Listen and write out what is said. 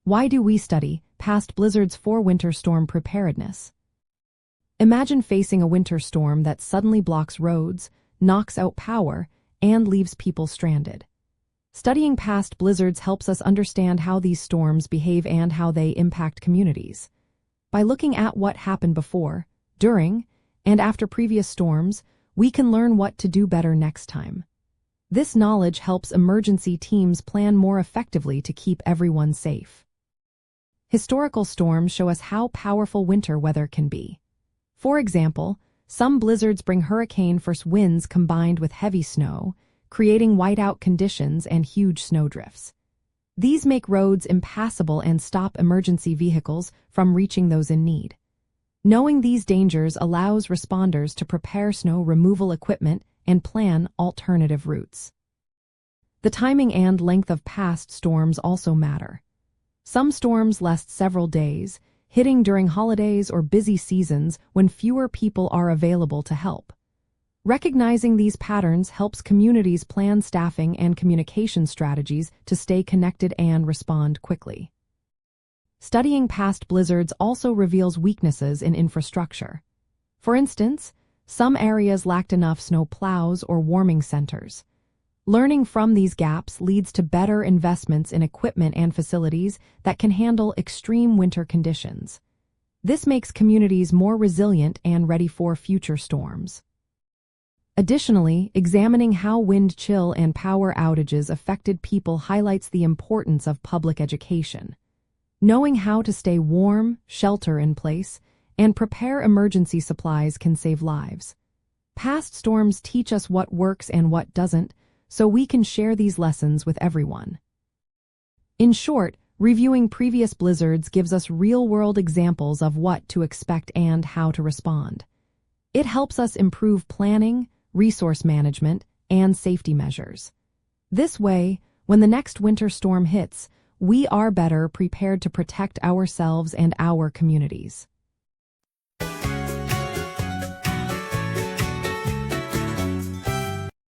Why do we study past blizzards for winter storm preparedness? Imagine facing a winter storm that suddenly blocks roads, knocks out power, and leaves people stranded. Studying past blizzards helps us understand how these storms behave and how they impact communities. By looking at what happened before, during, and after previous storms, we can learn what to do better next time. This knowledge helps emergency teams plan more effectively to keep everyone safe. Historical storms show us how powerful winter weather can be. For example, some blizzards bring hurricane-force winds combined with heavy snow, creating whiteout conditions and huge snowdrifts. These make roads impassable and stop emergency vehicles from reaching those in need. Knowing these dangers allows responders to prepare snow removal equipment and plan alternative routes. The timing and length of past storms also matter. Some storms last several days, hitting during holidays or busy seasons when fewer people are available to help. Recognizing these patterns helps communities plan staffing and communication strategies to stay connected and respond quickly. Studying past blizzards also reveals weaknesses in infrastructure. For instance, some areas lacked enough snow plows or warming centers. Learning from these gaps leads to better investments in equipment and facilities that can handle extreme winter conditions. This makes communities more resilient and ready for future storms. Additionally, examining how wind chill and power outages affected people highlights the importance of public education. Knowing how to stay warm, shelter in place, and prepare emergency supplies can save lives. Past storms teach us what works and what doesn't, so we can share these lessons with everyone. In short, reviewing previous blizzards gives us real-world examples of what to expect and how to respond. It helps us improve planning, resource management, and safety measures. This way, when the next winter storm hits, we are better prepared to protect ourselves and our communities.